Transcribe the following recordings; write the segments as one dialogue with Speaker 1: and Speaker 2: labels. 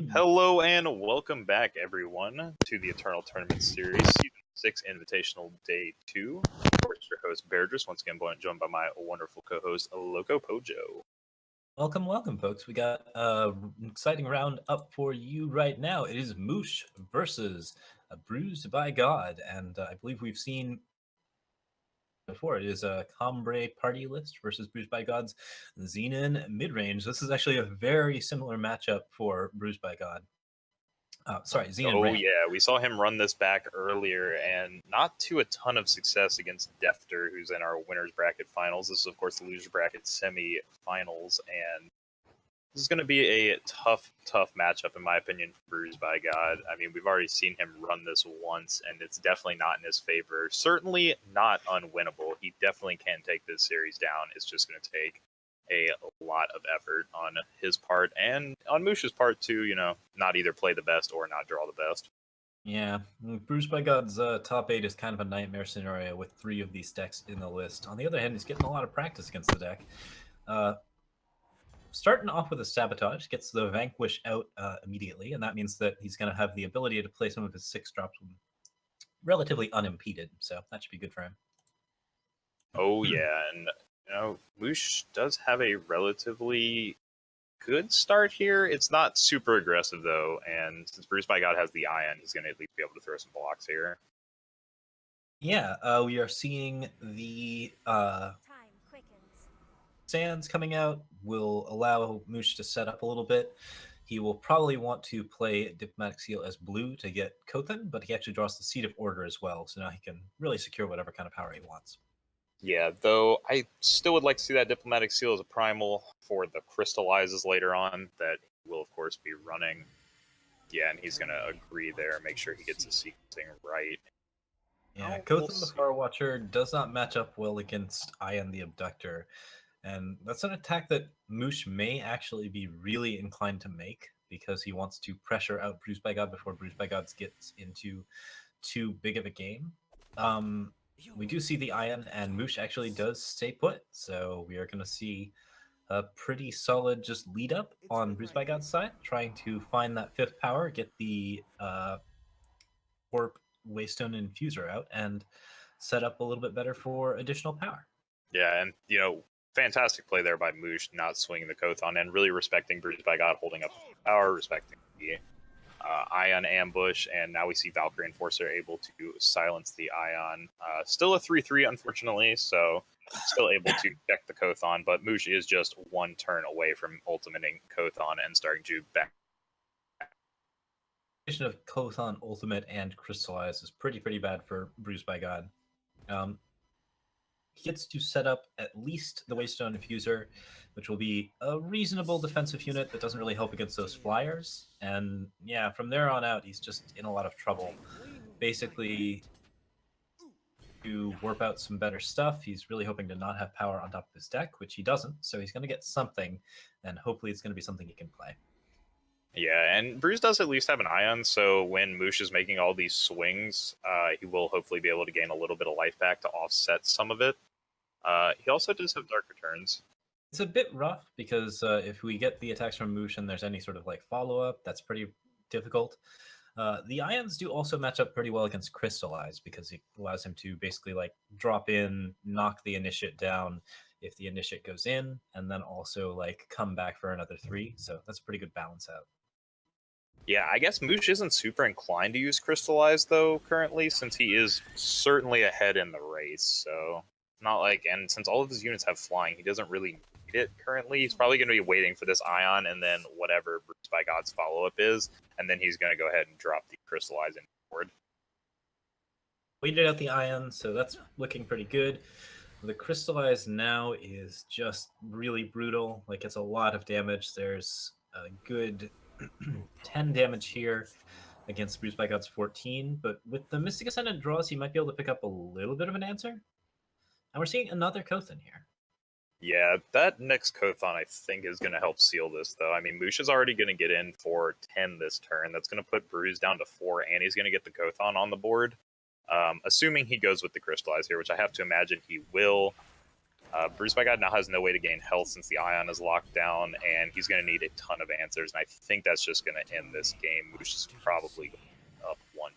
Speaker 1: Hello and welcome back, everyone, to the Eternal Tournament Series, Season 6, Invitational Day 2. Of course, your host, Bairdrus, once again joined by my wonderful co-host, LocoPojo.
Speaker 2: Welcome, folks. We got an exciting round up for you right now. It is Moosh versus Bruised by God, and I believe we've seen before. It is a Combre party list versus Bruised by God's Xenon midrange. This is actually a very similar matchup for Bruised by God. Sorry, Xenon
Speaker 1: Oh
Speaker 2: Ram.
Speaker 1: yeah, we saw him run this back earlier, and not to a ton of success against Defter, who's in our winners bracket finals. This is, of course, the loser bracket semi-finals, and this is going to be a tough matchup, in my opinion, for Bruised by God. I mean, we've already seen him run this once, and it's definitely not in his favor. Certainly not unwinnable. He definitely can take this series down. It's just going to take a lot of effort on his part, and on Moosh's part, too, not either play the best or not draw the best.
Speaker 2: Yeah, Bruised by God's top 8 is kind of a nightmare scenario with 3 of these decks in the list. On the other hand, he's getting a lot of practice against the deck. Starting off with a Sabotage, gets the Vanquish out immediately, and that means that he's going to have the ability to play some of his 6-drops relatively unimpeded, so that should be good for him.
Speaker 1: Oh yeah, and Moosh does have a relatively good start here. It's not super aggressive though, and since Bruised by God has the Ion, he's going to at least be able to throw some blocks here.
Speaker 2: Yeah, we are seeing the Sands coming out will allow Moosh to set up a little bit. He will probably want to play Diplomatic Seal as blue to get Kothan, but he actually draws the Seat of Order as well, so now he can really secure whatever kind of power he wants.
Speaker 1: Yeah, though I still would like to see that Diplomatic Seal as a primal for the Crystallizes later on that he will, of course, be running. Yeah, and he's going to agree there, make sure he gets his sequencing right.
Speaker 2: Yeah,
Speaker 1: We'll
Speaker 2: Kothan the
Speaker 1: see.
Speaker 2: Far Watcher does not match up well against Ion the Abductor, and that's an attack that Moosh may actually be really inclined to make because he wants to pressure out Bruised by God before Bruised by God gets into too big of a game. We do see the Ion, and Moosh actually does stay put, so we are going to see a pretty solid just lead up on Bruised by God's side, trying to find that 5th power, get the Warp Waystone Infuser out, and set up a little bit better for additional power.
Speaker 1: Yeah, and, fantastic play there by Moosh, not swinging the Kothon, and really respecting Bruised by God holding up power, respecting the Ion ambush, and now we see Valkyrie Enforcer able to silence the Ion. Still a 3-3, unfortunately, so still able to check the Kothon, but Moosh is just one turn away from ultimating Kothon and starting Juke back.
Speaker 2: Of Kothon Ultimate and Crystallize is pretty bad for Bruised by God. He gets to set up at least the Waystone Infuser, which will be a reasonable defensive unit that doesn't really help against those flyers. And yeah, from there on out, he's just in a lot of trouble. Basically, to warp out some better stuff, he's really hoping to not have power on top of his deck, which he doesn't. So he's going to get something, and hopefully it's going to be something he can play.
Speaker 1: Yeah, and Bruce does at least have an Ion, so when Moosh is making all these swings, he will hopefully be able to gain a little bit of life back to offset some of it. He also does have Dark Returns.
Speaker 2: It's a bit rough because if we get the attacks from Moosh and there's any sort of like follow-up, that's pretty difficult. The Ions do also match up pretty well against Crystallize because it allows him to basically like drop in, knock the Initiate down if the Initiate goes in, and then also like come back for another 3. So that's a pretty good balance out.
Speaker 1: Yeah, I guess Moosh isn't super inclined to use Crystallize, though, currently, since he is certainly ahead in the race, so not like, and since all of his units have flying, he doesn't really need it currently. He's probably going to be waiting for this Ion and then whatever Bruised by God's follow-up is, and then he's going to go ahead and drop the Crystallize in board.
Speaker 2: Waited out the Ion, so that's looking pretty good. The Crystallize now is just really brutal. Like, it's a lot of damage. There's a good 10 damage here against Bruised by God's 14, but with the Mystic Ascendant draws, he might be able to pick up a little bit of an answer. And we're seeing another Kothan here.
Speaker 1: Yeah, that next Kothon, I think, is going to help seal this, though. I mean, Moosh is already going to get in for 10 this turn. That's going to put Bruise down to 4, and he's going to get the Kothon on the board. Assuming he goes with the Crystallize here, which I have to imagine he will. Bruce by God now has no way to gain health since the Ion is locked down, and he's going to need a ton of answers, and I think that's just going to end this game. Moosh is probably up 1-0.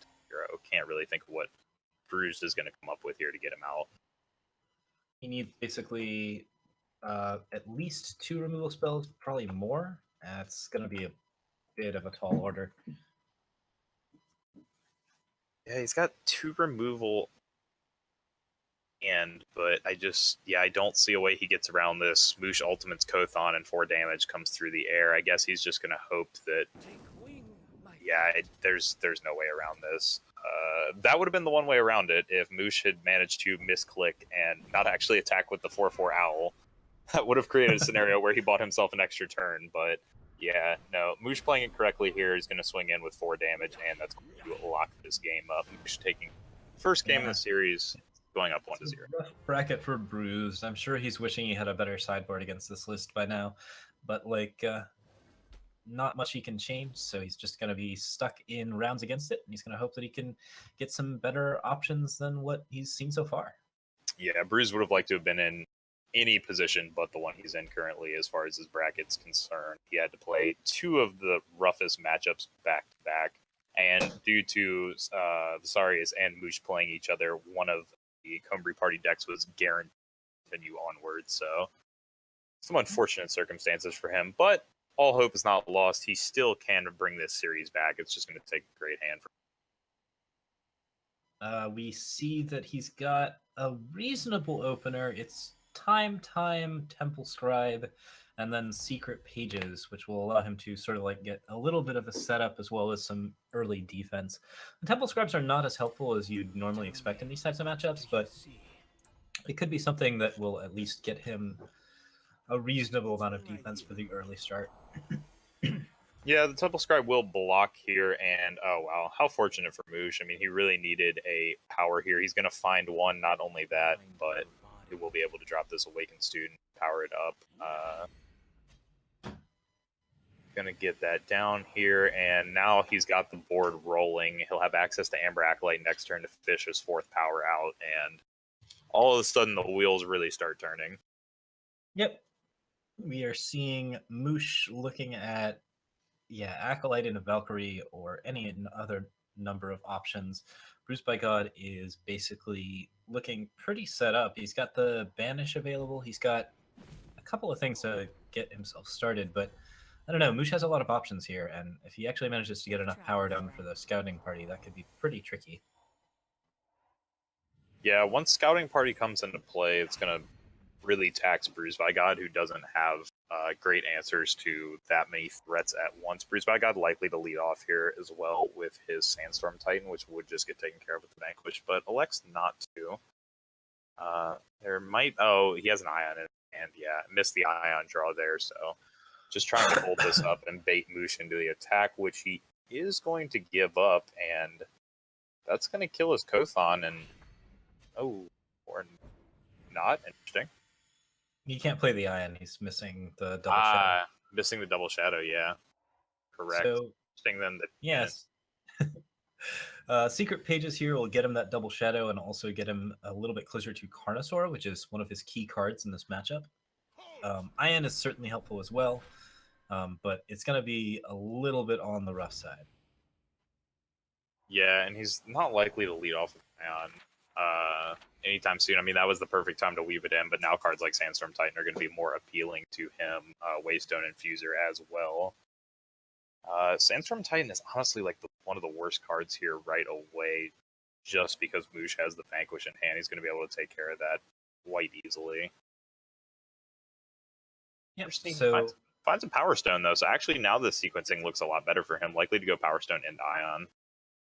Speaker 1: Can't really think of what Bruce is going to come up with here to get him out.
Speaker 2: He needs basically at least 2 removal spells, probably more. That's going to be a bit of a tall order.
Speaker 1: Yeah, he's got 2 removal, but I don't see a way he gets around this. Moosh ultimates Kothon and 4 damage comes through the air. I guess he's just going to hope that. Yeah, there's no way around this. That would have been the one way around it if Moosh had managed to misclick and not actually attack with the 4/4 Owl. That would have created a scenario where he bought himself an extra turn, but yeah, no. Moosh playing it correctly here is going to swing in with 4 damage, and that's going to lock this game up. Moosh taking first game in the series, going up 1-0.
Speaker 2: Rough bracket for Bruised. I'm sure he's wishing he had a better sideboard against this list by now, but not much he can change, so he's just going to be stuck in rounds against it, and he's going to hope that he can get some better options than what he's seen so far.
Speaker 1: Yeah, Bruce would have liked to have been in any position but the one he's in currently as far as his bracket's concerned. He had to play 2 of the roughest matchups back-to-back, and due to Visarius and Moosh playing each other, one of the Combri Party decks was guaranteed to continue onward, so some unfortunate circumstances for him, but all hope is not lost. He still can bring this series back. It's just going to take a great hand for him.
Speaker 2: We see that he's got a reasonable opener. It's Time, Temple Scribe, and then Secret Pages, which will allow him to sort of like get a little bit of a setup as well as some early defense. The Temple Scribes are not as helpful as you'd normally expect in these types of matchups, but it could be something that will at least get him a reasonable amount of defense for the early start.
Speaker 1: Yeah, the Temple Scribe will block here, and oh wow, how fortunate for Moosh. I mean, he really needed a power here. He's going to find one, not only that, but he will be able to drop this Awakened Student, power it up. Going to get that down here, and now he's got the board rolling. He'll have access to Amber Acolyte next turn to fish his 4th power out, and all of a sudden the wheels really start turning.
Speaker 2: Yep. We are seeing Moosh looking at Acolyte and a Valkyrie or any other number of options. Bruce by God is basically looking pretty set up. He's got the Banish available. He's got a couple of things to get himself started, but I don't know. Moosh has a lot of options here, and if he actually manages to get enough power down for the Scouting Party, that could be pretty tricky.
Speaker 1: Yeah, once Scouting Party comes into play, it's going to really tax Bruce by God, who doesn't have great answers to that many threats at once. Bruce by God likely to lead off here as well with his Sandstorm Titan, which would just get taken care of with the Vanquish, but elects not to. There might... Oh, he has an Ion in it, and yeah, missed the Ion draw there, so just trying to hold this up and bait Moosh into the attack, which he is going to give up, and that's going to kill his Kothon, and... Oh, or not. Interesting.
Speaker 2: He can't play the Ion. He's missing the double shadow.
Speaker 1: Missing the double shadow, yeah. Correct.
Speaker 2: So,
Speaker 1: interesting then that...
Speaker 2: Yes. Secret Pages here will get him that double shadow and also get him a little bit closer to Carnosaur, which is one of his key cards in this matchup. Ion is certainly helpful as well, but it's going to be a little bit on the rough side.
Speaker 1: Yeah, and he's not likely to lead off with Ion anytime soon. I mean, that was the perfect time to weave it in, but now cards like Sandstorm Titan are going to be more appealing to him. Waystone Infuser as well. Sandstorm Titan is honestly like one of the worst cards here right away, just because Moosh has the Vanquish in hand. He's going to be able to take care of that quite easily.
Speaker 2: Yep.
Speaker 1: So finds a Power Stone though, so actually now the sequencing looks a lot better for him. Likely to go Power Stone into Ion.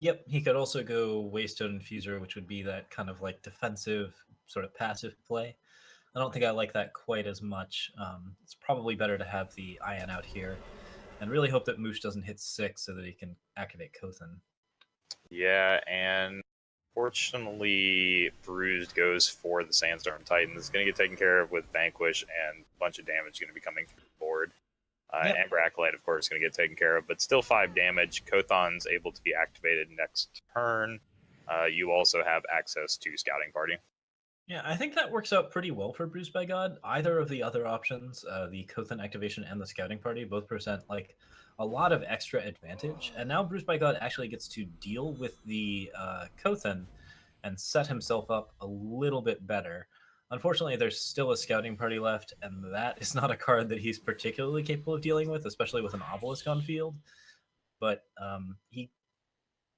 Speaker 2: Yep, he could also go Waystone Infuser, which would be that kind of like defensive, sort of passive play. I don't think I like that quite as much. It's probably better to have the Ion out here and really hope that Moosh doesn't hit 6 so that he can activate Kothon.
Speaker 1: Yeah, and fortunately, Bruised goes for the Sandstorm Titan. It's going to get taken care of with Vanquish, and a bunch of damage going to be coming through the board. Amber Acolyte, of course, is going to get taken care of, but still 5 damage. Kothon's able to be activated next turn. You also have access to Scouting Party.
Speaker 2: Yeah, I think that works out pretty well for Bruised by God. Either of the other options, the Kothan activation and the Scouting Party, both present like a lot of extra advantage. And now Bruised by God actually gets to deal with the Kothan and set himself up a little bit better. Unfortunately, there's still a Scouting Party left, and that is not a card that he's particularly capable of dealing with, especially with an Obelisk on field. But he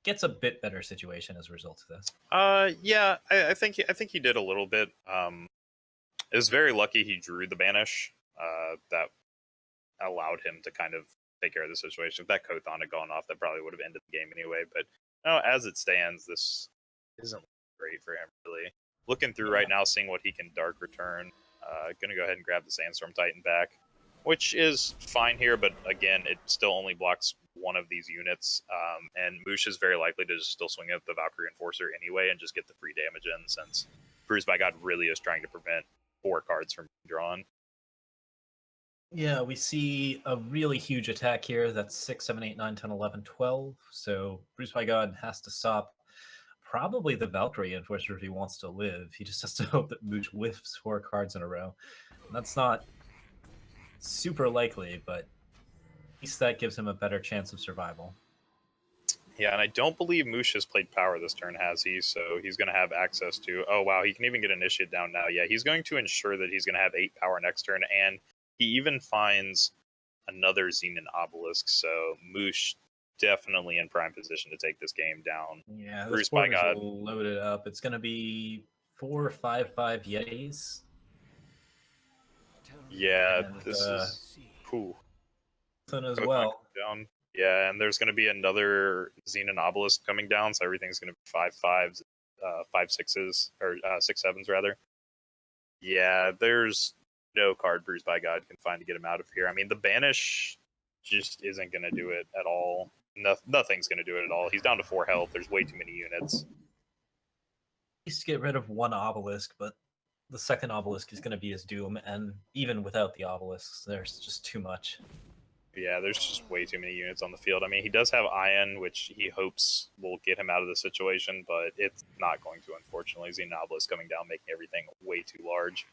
Speaker 2: gets a bit better situation as a result of this.
Speaker 1: Yeah, I think he did a little bit. It was very lucky he drew the banish. That allowed him to kind of take care of the situation. If that Kothon had gone off, that probably would have ended the game anyway. But no, as it stands, this isn't great for him really. Looking through right now, seeing what he can Dark Return. Gonna go ahead and grab the Sandstorm Titan back, which is fine here, but again, it still only blocks one of these units. And Moosh is very likely to just still swing at the Valkyrie Enforcer anyway and just get the free damage in, since Bruised by God really is trying to prevent 4 cards from being drawn.
Speaker 2: Yeah, we see a really huge attack here. That's 6, 7, 8, 9, 10, 11, 12. So Bruce by God has to stop probably the Valkyrie Enforcer if he wants to live. He just has to hope that Mooch whiffs 4 cards in a row. And that's not super likely, but at least that gives him a better chance of survival.
Speaker 1: Yeah, and I don't believe Moosh has played power this turn, has he? So he's going to have access to... Oh, wow, he can even get Initiate down now. Yeah, he's going to ensure that he's going to have 8 power next turn, and he even finds another Xenon Obelisk, so Moosh definitely in prime position to take this game down.
Speaker 2: Yeah, this
Speaker 1: Bruce by
Speaker 2: board is
Speaker 1: God.
Speaker 2: loaded up. It's going to be 4, 5, 5 Yetis.
Speaker 1: Yeah,
Speaker 2: And
Speaker 1: this is... Whew.
Speaker 2: as
Speaker 1: Both
Speaker 2: well.
Speaker 1: down. Yeah, and there's going to be another Xenon Obelisk coming down, so everything's going to be 5/5s, 5/6s, or 6/7s rather. Yeah, there's no card Bruised by God can find to get him out of here. I mean, the banish just isn't going to do it at all. Nothing's going to do it at all. He's down to 4 health. There's way too many units.
Speaker 2: Least get rid of one obelisk, but the second obelisk is going to be his doom, and even without the obelisks, there's just too much.
Speaker 1: Yeah, there's just way too many units on the field. I mean, he does have Ion, which he hopes will get him out of the situation, but it's not going to, unfortunately. Xenoobelisk coming down, making everything way too large.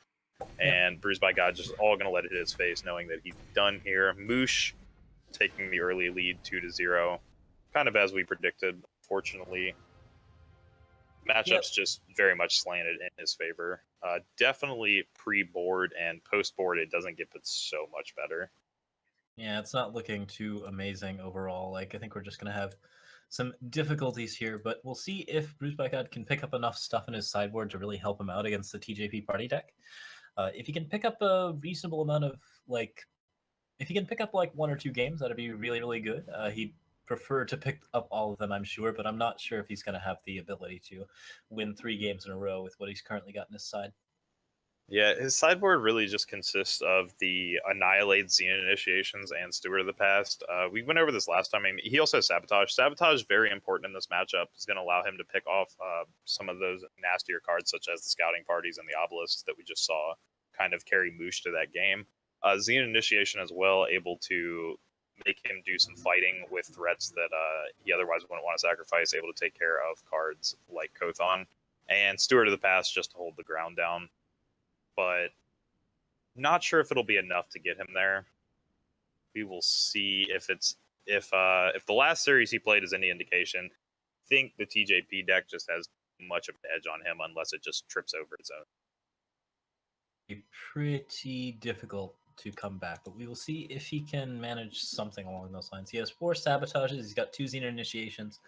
Speaker 1: And Bruised by God just all going to let it hit his face, knowing that he's done here. Moosh taking the early lead 2-0, kind of as we predicted, unfortunately. Matchups just very much slanted in his favor. Definitely pre-board and post-board, it doesn't get but so much better.
Speaker 2: Yeah, it's not looking too amazing overall. Like, I think we're just going to have some difficulties here, but we'll see if Bruce by God can pick up enough stuff in his sideboard to really help him out against the TJP party deck. If he can pick up a reasonable amount of, like, if he can pick up, like, 1 or 2 games, that'd be really, really good. He'd prefer to pick up all of them, I'm sure, but I'm not sure if he's going to have the ability to win 3 games in a row with what he's currently got in his side.
Speaker 1: Yeah, his sideboard really just consists of the Annihilate, Xenon Initiations, and Steward of the Past. We went over this last time. I mean, he also has Sabotage. Sabotage is very important in this matchup. It's going to allow him to pick off some of those nastier cards, such as the Scouting Parties and the Obelisks that we just saw kind of carry Moosh to that game. Xenon Initiation as well, able to make him do some fighting with threats that he otherwise wouldn't want to sacrifice, able to take care of cards like Kothon. And Steward of the Past just to hold the ground down. But not sure if it'll be enough to get him there. We will see if the last series he played is any indication. I think the TJP deck just has much of an edge on him unless it just trips over its own.
Speaker 2: Pretty difficult to come back, but we will see if he can manage something along those lines. He has 4 sabotages. He's got 2 Xenon initiations.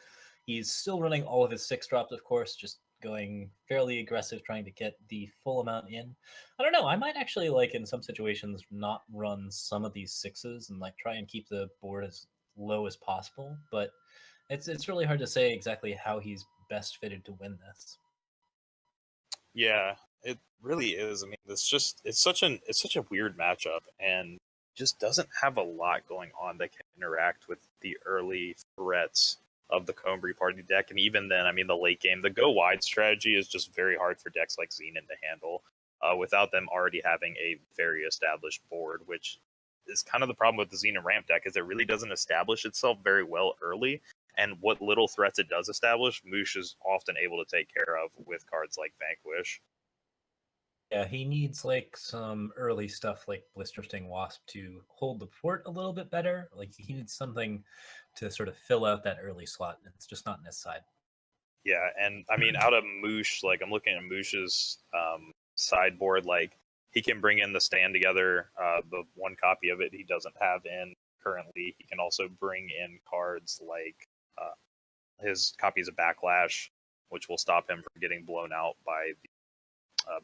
Speaker 2: He's still running all of his 6 drops, of course, just going fairly aggressive, trying to get the full amount in. I don't know. I might actually, like, in some situations, not run some of these 6s and, like, try and keep the board as low as possible. But it's really hard to say exactly how he's best fitted to win this.
Speaker 1: Yeah, it really is. I mean, it's such a weird matchup, and just doesn't have a lot going on that can interact with the early threats of the Combri party deck. And even then, I mean, the late game, the go wide strategy is just very hard for decks like Xenon to handle without them already having a very established board, which is kind of the problem with the Xenon ramp deck, is it really doesn't establish itself very well early. And what little threats it does establish, Moosh is often able to take care of with cards like Vanquish.
Speaker 2: Yeah, he needs like some early stuff like Blister Sting Wasp to hold the fort a little bit better. Like he needs something to sort of fill out that early slot. And it's just not in his side.
Speaker 1: Yeah, and I mean, out of Moosh, like I'm looking at Moosh's sideboard, like he can bring in the stand together. The one copy of it he doesn't have in currently. He can also bring in cards like uh, his copies of Backlash, which will stop him from getting blown out by the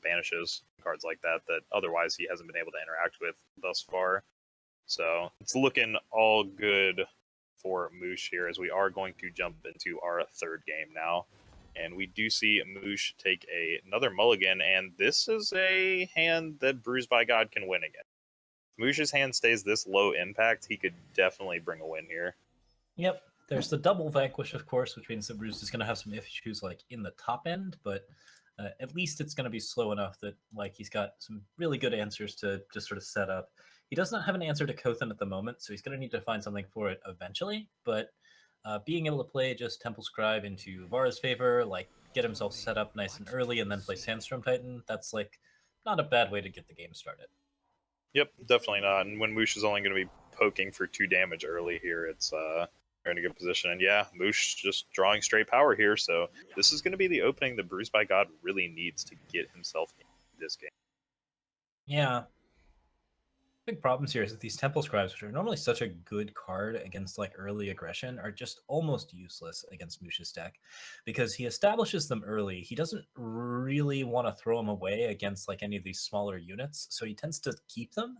Speaker 1: banishes, cards like that that otherwise he hasn't been able to interact with thus far. So it's looking all good for Moosh here as we are going to jump into our third game now. And we do see Moosh take another mulligan, and this is a hand that Bruised by God can win again. If Moosh's hand stays this low impact, he could definitely bring a win here.
Speaker 2: Yep. There's the double vanquish, of course, which means that Bruce is going to have some issues like in the top end, but at least it's going to be slow enough that like he's got some really good answers to just sort of set up. He does not have an answer to Kothan at the moment, so he's going to need to find something for it eventually. But being able to play just Temple Scribe into Vara's favor, like get himself set up nice and early, and then play Sandstorm Titan, that's like not a bad way to get the game started.
Speaker 1: Yep, definitely not. And when Moosh is only going to be poking for 2 damage early here, it's in a good position. And yeah, Moosh just drawing straight power here. So this is going to be the opening that Bruised by God really needs to get himself in this game.
Speaker 2: Yeah, big problems here is that these Temple Scribes, which are normally such a good card against like early aggression, are just almost useless against Mush's deck because he establishes them early. He doesn't really want to throw them away against like any of these smaller units, so he tends to keep them.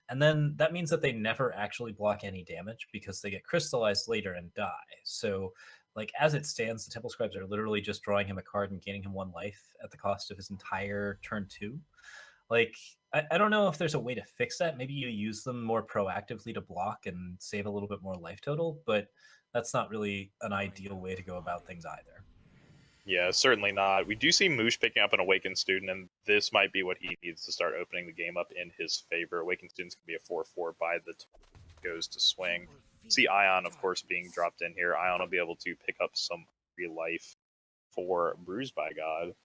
Speaker 2: And then that means that they never actually block any damage because they get crystallized later and die. So, like as it stands, the Temple Scribes are literally just drawing him a card and gaining him 1 life at the cost of his entire turn 2. Like, I don't know if there's a way to fix that. Maybe you use them more proactively to block and save a little bit more life total, but that's not really an ideal way to go about things either.
Speaker 1: Yeah, certainly not. We do see Moosh picking up an Awakened Student, and this might be what he needs to start opening the game up in his favor. Awakened Student's going to be a 4/4 by the time it goes to swing. See Ion, of course, being dropped in here. Ion will be able to pick up some free life for Bruised by God.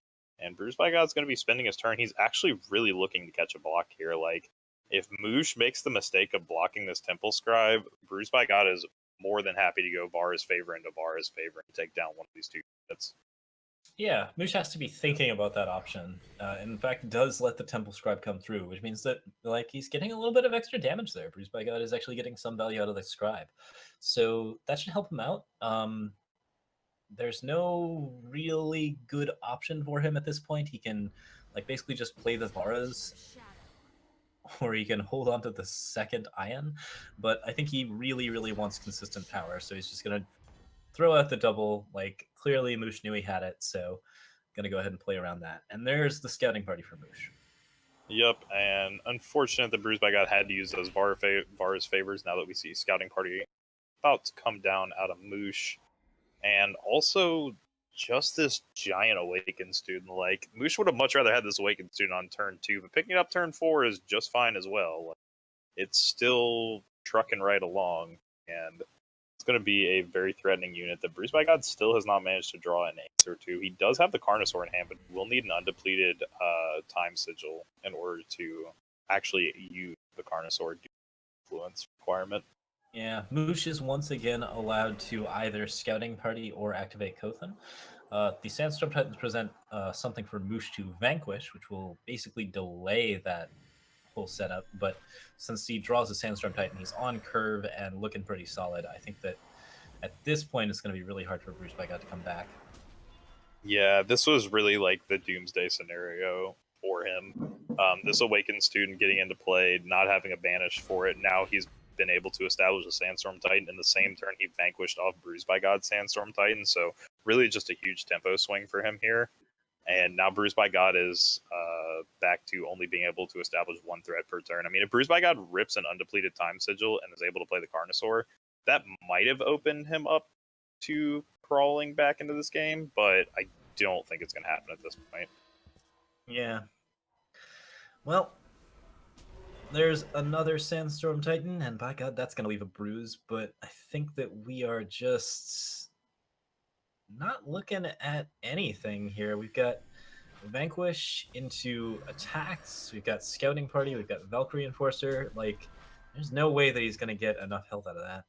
Speaker 1: And Bruised by God's going to be spending his turn. He's actually really looking to catch a block here. Like, if Moosh makes the mistake of blocking this Temple Scribe, Bruised by God is more than happy to go Vara's favor into Vara's favor and take down one of these 2 units.
Speaker 2: Yeah, Moosh has to be thinking about that option. In fact, does let the Temple Scribe come through, which means that like he's getting a little bit of extra damage there. Bruised by God is actually getting some value out of the Scribe, so that should help him out. There's no really good option for him at this point. He can like basically just play the Varas, or he can hold on to the second Ion. But I think he really, really wants consistent power, so he's just gonna throw out the double. Like clearly, Moosh knew he had it, so gonna go ahead and play around that. And there's the scouting party for Moosh.
Speaker 1: Yep, and unfortunate that Bruised by God had to use those Vara's favors now that we see Scouting Party about to come down out of Moosh. And also, just this giant Awakened Student. Like, Moosh would have much rather had this Awakened Student on turn 2, but picking it up turn 4 is just fine as well. Like, it's still trucking right along, and it's going to be a very threatening unit that Bruised by God still has not managed to draw an answer to. He does have the Carnosaur in hand, but will need an undepleted Time Sigil in order to actually use the Carnosaur influence requirement.
Speaker 2: Yeah, Moosh is once again allowed to either scouting party or activate Kothan. The Sandstorm Titans present something for Moosh to vanquish, which will basically delay that whole setup. But since he draws a Sandstorm Titan, he's on curve and looking pretty solid. I think that at this point, it's going to be really hard for Bruce by God to come back.
Speaker 1: Yeah, this was really like the doomsday scenario for him. This Awakened Student getting into play, not having a banish for it. Now he's been able to establish a Sandstorm Titan in the same turn he vanquished off Bruised by God Sandstorm Titan. So really just a huge tempo swing for him here. And now Bruised by God is back to only being able to establish 1 threat per turn. I mean, if Bruised by God rips an undepleted Time Sigil and is able to play the Carnosaur, that might have opened him up to crawling back into this game, but I don't think it's going to happen at this point.
Speaker 2: Yeah. Well, there's another Sandstorm Titan, and by God, that's going to leave a bruise. But I think that we are just not looking at anything here. We've got Vanquish into attacks. We've got Scouting Party. We've got Valkyrie Enforcer. Like, there's no way that he's going to get enough health out of that.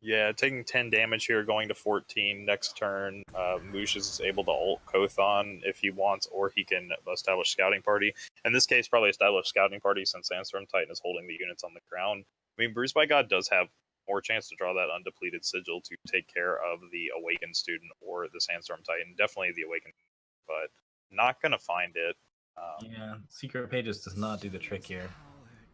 Speaker 1: Yeah, taking 10 damage here, going to 14 next turn. Moosh is able to ult Kothon if he wants, or he can establish Scouting Party. In this case, probably establish Scouting Party since Sandstorm Titan is holding the units on the ground. I mean, Bruised by God does have more chance to draw that undepleted sigil to take care of the Awakened Student or the Sandstorm Titan. Definitely the Awakened, but not going to find it.
Speaker 2: Yeah, Secret Pages does not do the trick here.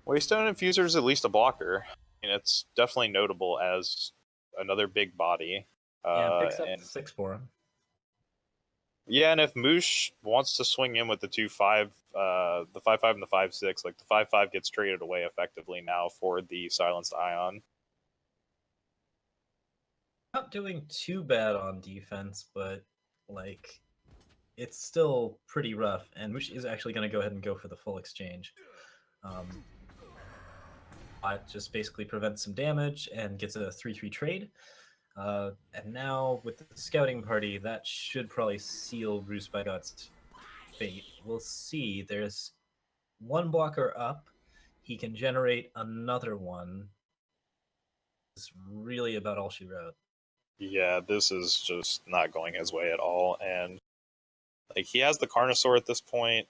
Speaker 1: Waystone Infuser is at least a blocker. I mean, it's definitely notable as another big body.
Speaker 2: Yeah, picks up
Speaker 1: And
Speaker 2: 6 for him.
Speaker 1: yeah, and if Moosh wants to swing in with the 2-5, the 5-5 and the 5-6, like the 5-5 gets traded away effectively now for the Silenced Ion.
Speaker 2: Not doing too bad on defense, but like it's still pretty rough. And Moosh is actually going to go ahead and go for the full exchange. It just basically prevents some damage and gets a 3-3 trade. And now with the Scouting Party, that should probably seal Bruised by God's fate. We'll see. There's one blocker up. He can generate another one. It's really about all she wrote.
Speaker 1: Yeah, this is just not going his way at all. And like he has the Carnosaur at this point.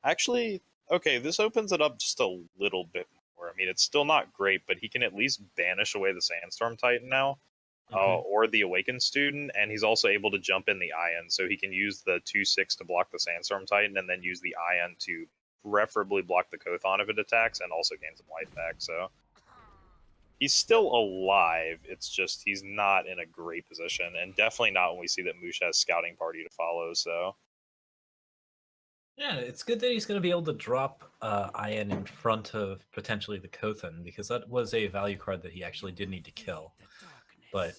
Speaker 1: Actually, okay, this opens it up just a little bit more. I mean, it's still not great, but he can at least banish away the Sandstorm Titan now. Or the Awakened Student, and he's also able to jump in the Ion, so he can use the 2-6 to block the Sandstorm Titan, and then use the Ion to preferably block the Kothon if it attacks, and also gain some life back, so... He's still alive, it's just he's not in a great position, and definitely not when we see that Moosh has Scouting Party to follow, so...
Speaker 2: Yeah, it's good that he's going to be able to drop Ion in front of potentially the Kothon, because that was a value card that he actually did need to kill. But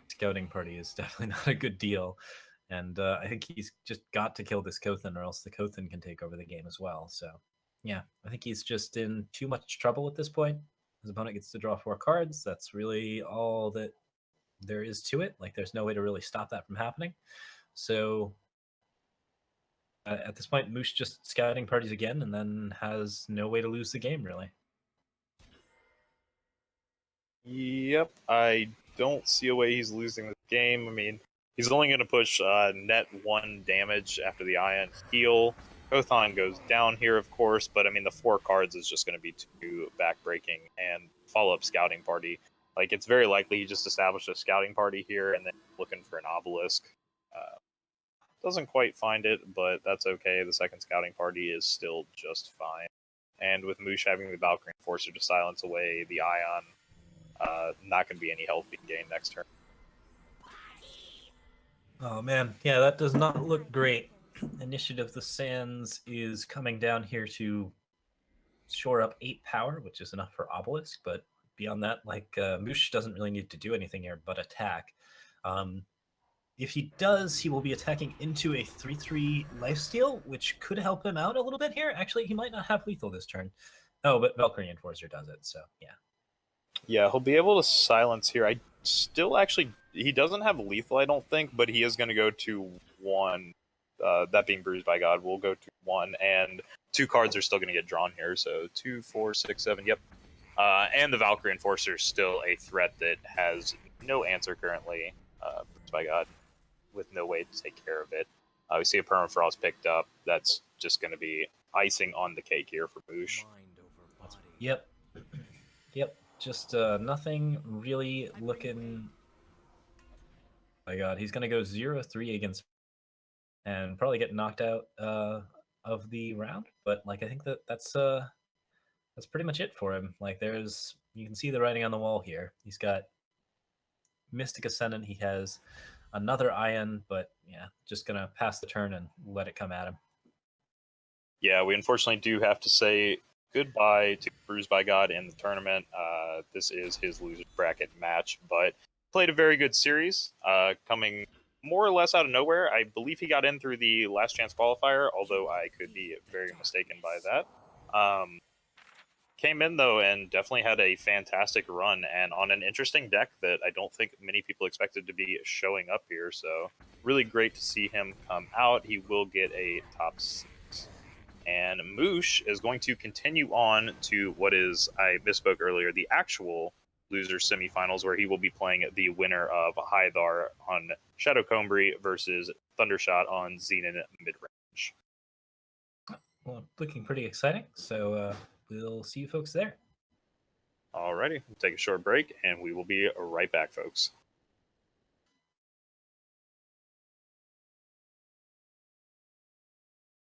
Speaker 2: Scouting Party is definitely not a good deal. And I think he's just got to kill this Kothon, or else the Kothon can take over the game as well. So, yeah, I think he's just in too much trouble at this point. His opponent gets to draw 4 cards. That's really all that there is to it. Like, there's no way to really stop that from happening. So, at this point, Moosh just Scouting Parties again, and then has no way to lose the game, really.
Speaker 1: Yep, I don't see a way he's losing the game. I mean, he's only going to push net 1 damage after the Ion heal. Kothon goes down here, of course, but I mean, the 4 cards is just going to be too backbreaking, and follow-up Scouting Party. Like, it's very likely he just established a Scouting Party here and then looking for an Obelisk. Doesn't quite find it, but that's okay. The second Scouting Party is still just fine. And with Moosh having the Valkyrie Enforcer to silence away the Ion, not going to be any health being gained next turn.
Speaker 2: Oh man, yeah, that does not look great. Initiative the Sands is coming down here to shore up 8 power, which is enough for Obelisk, but beyond that, like, Moosh doesn't really need to do anything here but attack. If he does, he will be attacking into a 3-3 lifesteal, which could help him out a little bit here. Actually, he might not have lethal this turn. Oh, but Valkyrie Enforcer does it, so yeah.
Speaker 1: Yeah, he'll be able to silence here. I still actually... He doesn't have lethal, I don't think, but he is going to go to 1. That being Bruised by God, will go to 1, and 2 cards are still going to get drawn here, so 2, 4, 6, 7, yep. And the Valkyrie Enforcer is still a threat that has no answer currently, Bruised by God, with no way to take care of it. We see a Permafrost picked up. That's just going to be icing on the cake here for Moosh.
Speaker 2: Yep. Yep. Just nothing really looking... Oh my God, he's going to go 0-3 against and probably get knocked out of the round. But like, I think that's pretty much it for him. Like, you can see the writing on the wall here. He's got Mystic Ascendant. He has another Ion, but yeah, just gonna pass the turn and let it come at him.
Speaker 1: Yeah, we unfortunately do have to say goodbye to Bruised by God in the tournament. This is his loser bracket match, but played a very good series, coming more or less out of nowhere. I believe he got in through the last chance qualifier, although I could be very mistaken by that. Came in though and definitely had a fantastic run and on an interesting deck that I don't think many people expected to be showing up here. So really great to see him come out. He will get a top 6. And Moosh is going to continue on to what is, I misspoke earlier, the actual loser semifinals, where he will be playing the winner of Hythar on Shadow Combry versus Thundershot on Xenon Midrange.
Speaker 2: Well, looking pretty exciting. So we'll see you folks there.
Speaker 1: Alrighty, we'll take a short break and we will be right back, folks.